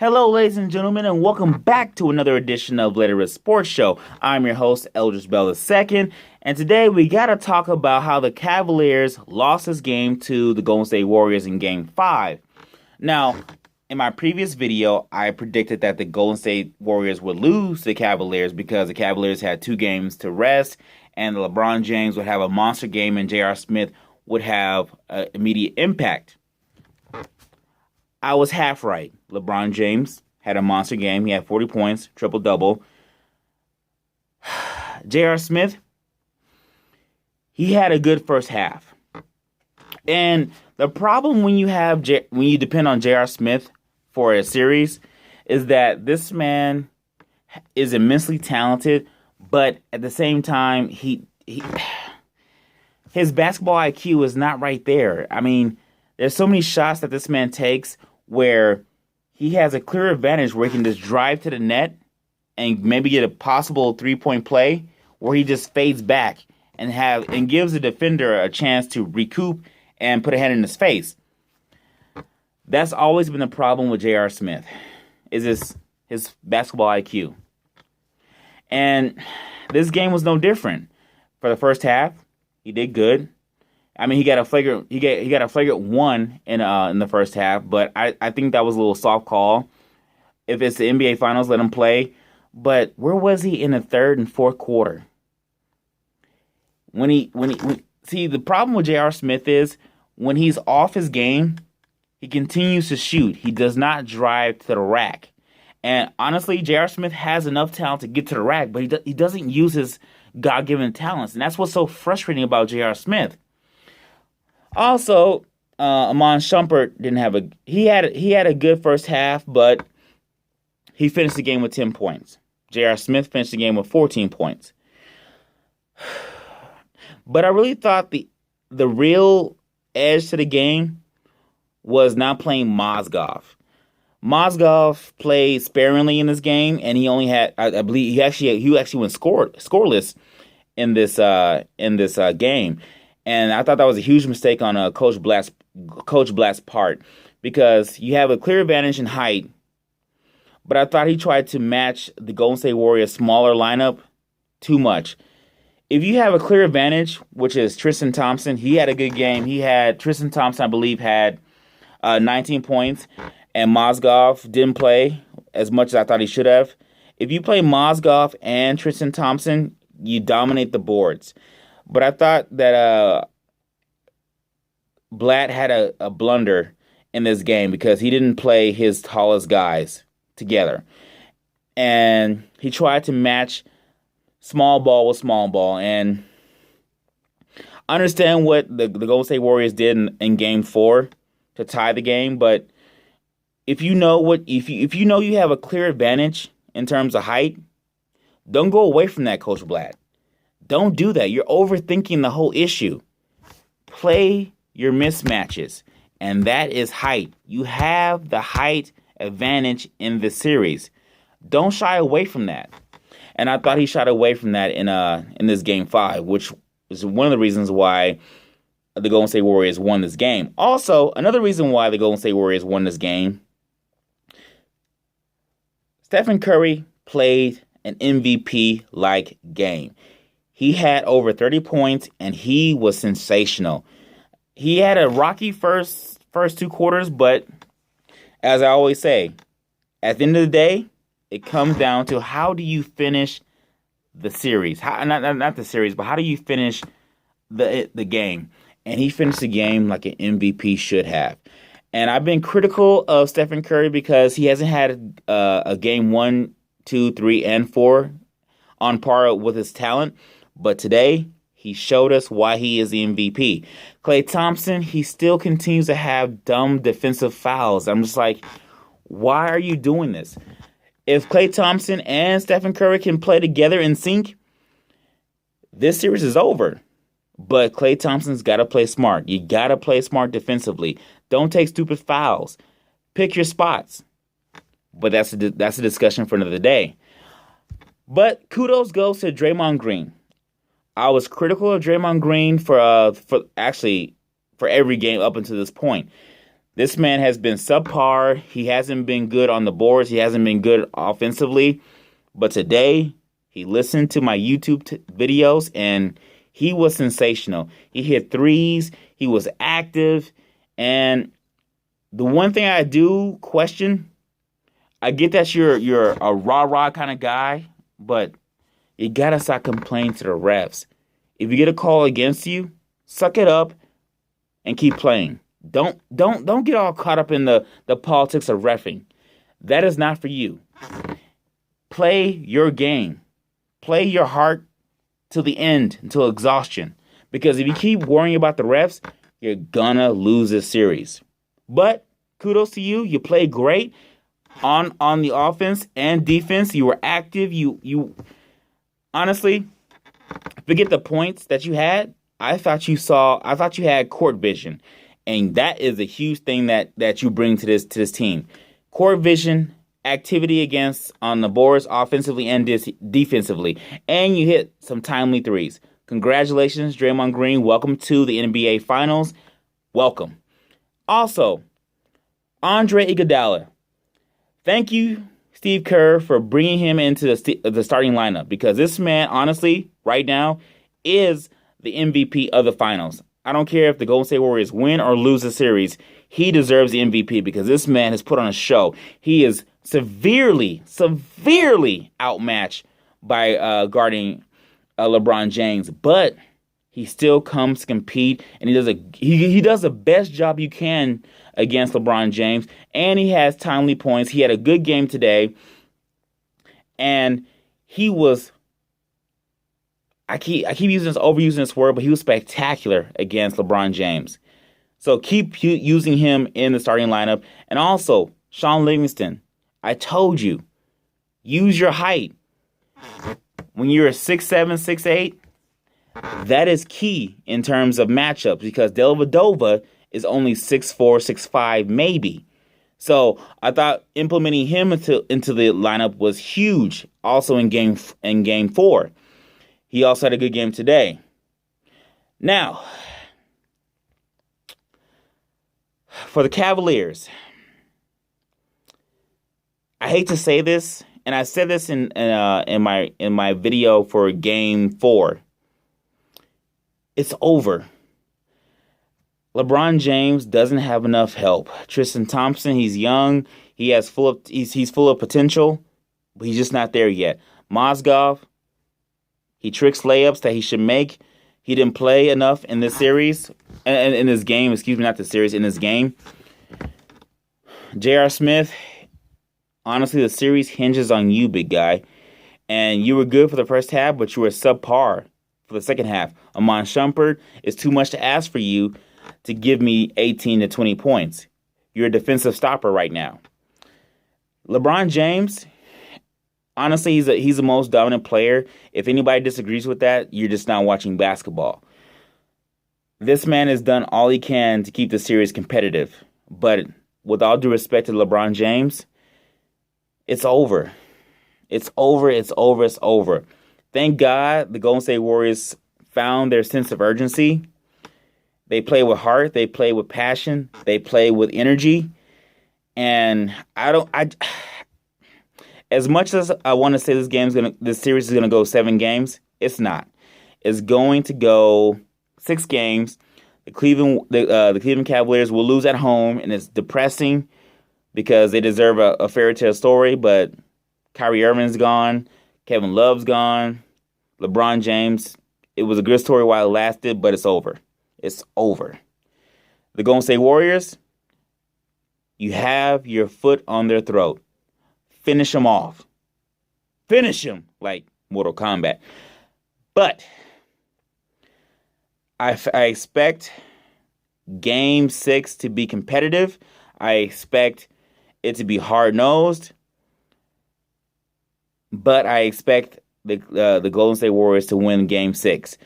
Hello, ladies and gentlemen, and welcome back to another edition of Later Sports Show. I'm your host, Eldridge Bell II, and today we got to talk about how the Cavaliers lost this game to the Golden State Warriors in Game 5. Now, in my previous video, I predicted that the Golden State Warriors would lose to the Cavaliers because the Cavaliers had 2 games to rest, and LeBron James would have a monster game, and J.R. Smith would have an immediate impact. I was half right. LeBron James had a monster game. He had 40 points, triple-double. J.R. Smith, he had a good first half. And the problem when you depend on J.R. Smith for a series is that this man is immensely talented, but at the same time, his basketball IQ is not right there. I mean, there's so many shots that this man takes where he has a clear advantage where he can just drive to the net and maybe get a possible 3-point play where he just fades back and gives the defender a chance to recoup and put a hand in his face. That's always been the problem with J.R. Smith, is his basketball IQ. And this game was no different. For the first half, he did good. I mean, he got a flagrant one in the first half, but I think that was a little soft call. If it's the NBA Finals, let him play. But where was he in the third and fourth quarter? See, the problem with J.R. Smith is when he's off his game, he continues to shoot. He does not drive to the rack. And honestly, J.R. Smith has enough talent to get to the rack, but he doesn't use his God-given talents, and that's what's so frustrating about J.R. Smith. Also, Iman Shumpert he had a good first half, but he finished the game with 10 points. J.R. Smith finished the game with 14 points. But I really thought the real edge to the game was not playing Mozgov. Mozgov played sparingly in this game, and he only had, I believe, he actually went scoreless in this game. And I thought that was a huge mistake on Coach Blatt's part because you have a clear advantage in height, but I thought he tried to match the Golden State Warriors' smaller lineup too much. If you have a clear advantage, which is Tristan Thompson, he had a good game. Tristan Thompson, I believe, had 19 points, and Mozgov didn't play as much as I thought he should have. If you play Mozgov and Tristan Thompson, you dominate the boards. But I thought that Blatt had a blunder in this game because he didn't play his tallest guys together. And he tried to match small ball with small ball. And I understand what the Golden State Warriors did in Game 4 to tie the game. But if you know you have a clear advantage in terms of height, don't go away from that, Coach Blatt. Don't do that. You're overthinking the whole issue. Play your mismatches, and that is height. You have the height advantage in the series. Don't shy away from that. And I thought he shied away from that in this Game 5, which is one of the reasons why the Golden State Warriors won this game. Also, another reason why the Golden State Warriors won this game, Stephen Curry played an MVP-like game. He had over 30 points, and he was sensational. He had a rocky first 2 quarters, but as I always say, at the end of the day, it comes down to how do you finish the series. Not the series, but how do you finish the game? And he finished the game like an MVP should have. And I've been critical of Stephen Curry because he hasn't had a game 1, 2, 3, and 4 on par with his talent. But today, he showed us why he is the MVP. Klay Thompson, he still continues to have dumb defensive fouls. I'm just like, why are you doing this? If Klay Thompson and Stephen Curry can play together in sync, this series is over. But Klay Thompson's got to play smart. You got to play smart defensively. Don't take stupid fouls. Pick your spots. But that's a discussion for another day. But kudos goes to Draymond Green. I was critical of Draymond Green for every game up until this point. This man has been subpar. He hasn't been good on the boards. He hasn't been good offensively. But today, he listened to my YouTube videos, and he was sensational. He hit threes. He was active. And the one thing I do question, I get that you're a rah-rah kind of guy, but you got to stop complaining to the refs. If you get a call against you, suck it up and keep playing. Don't get all caught up in the politics of reffing. That is not for you. Play your game. Play your heart to the end, until exhaustion. Because if you keep worrying about the refs, you're gonna lose this series. But kudos to you. You played great on the offense and defense. You were active. You honestly, forget the points that you had. I thought you had court vision. And that is a huge thing that you bring to this team. Court vision, activity against on the boards offensively and defensively. And you hit some timely threes. Congratulations, Draymond Green. Welcome to the NBA Finals. Welcome. Also, Andre Iguodala. Thank you, Steve Kerr, for bringing him into the starting lineup, because this man, honestly, right now, is the MVP of the finals. I don't care if the Golden State Warriors win or lose the series. He deserves the MVP because this man has put on a show. He is severely outmatched by guarding LeBron James, but he still comes to compete, and he does the best job you can against LeBron James, and he has timely points. He had a good game today, and he was. I keep overusing this word, but he was spectacular against LeBron James. So keep using him in the starting lineup. And also, Sean Livingston, I told you, use your height. When you're a 6'7", 6'8", that is key in terms of matchups, because Dellavedova is only 6'4", 6'5", maybe. So I thought implementing him into the lineup was huge. Also in game 4. He also had a good game today. Now, for the Cavaliers, I hate to say this, and I said this in my video for Game 4. It's over. LeBron James doesn't have enough help. Tristan Thompson, he's young. He's full of potential, but he's just not there yet. Mozgov, he tricks layups that he should make. He didn't play enough in this series, in this game. Excuse me, not the series, in this game. J.R. Smith, honestly, the series hinges on you, big guy. And you were good for the first half, but you were subpar for the second half. Amon Shumpert, it's too much to ask for you to give me 18 to 20 points. You're a defensive stopper right now. LeBron James, honestly, he's the most dominant player. If anybody disagrees with that, you're just not watching basketball. This man has done all he can to keep the series competitive. But with all due respect to LeBron James, it's over. It's over. Thank God the Golden State Warriors found their sense of urgency. They play with heart. They play with passion. They play with energy. And as much as I want to say this series is gonna go 7 games, it's not. It's going to go 6 games. The Cleveland Cavaliers will lose at home, and it's depressing because they deserve a fairy tale story. But Kyrie Irving's gone, Kevin Love's gone, LeBron James. It was a good story while it lasted, but it's over. It's over. The Golden State Warriors, you have your foot on their throat. Finish them off. Finish them like Mortal Kombat. But I expect Game 6 to be competitive. I expect it to be hard-nosed. But I expect the Golden State Warriors to win Game 6.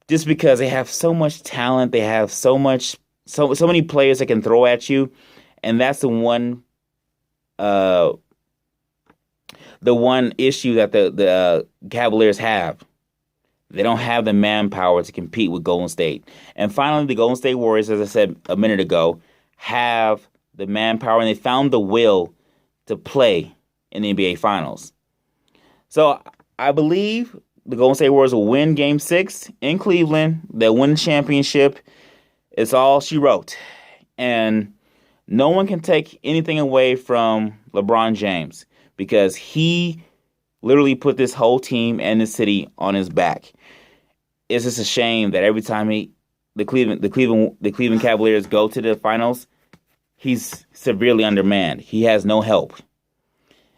Just because they have so much talent. They have so many players that can throw at you. And that's the one issue that the Cavaliers have. They don't have the manpower to compete with Golden State. And finally, the Golden State Warriors, as I said a minute ago, have the manpower and they found the will to play in the NBA Finals. So I believe the Golden State Warriors will win Game 6 in Cleveland. They'll win the championship. It's all she wrote. And no one can take anything away from LeBron James because he literally put this whole team and the city on his back. It's just a shame that every time the Cleveland Cavaliers go to the finals, he's severely undermanned. He has no help.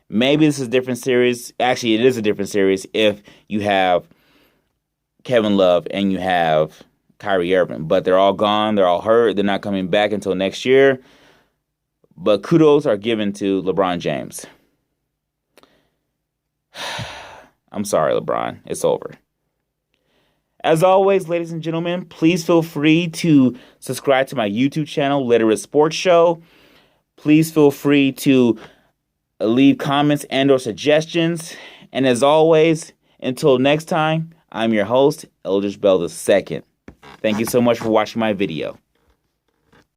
Maybe this is a different series. Actually, it is a different series if you have Kevin Love and you have Kyrie Irving. But they're all gone. They're all hurt. They're not coming back until next year. But kudos are given to LeBron James. I'm sorry, LeBron. It's over. As always, ladies and gentlemen, please feel free to subscribe to my YouTube channel, Literate Sports Show. Please feel free to leave comments and or suggestions. And as always, until next time, I'm your host, Eldridge Bell II. Thank you so much for watching my video.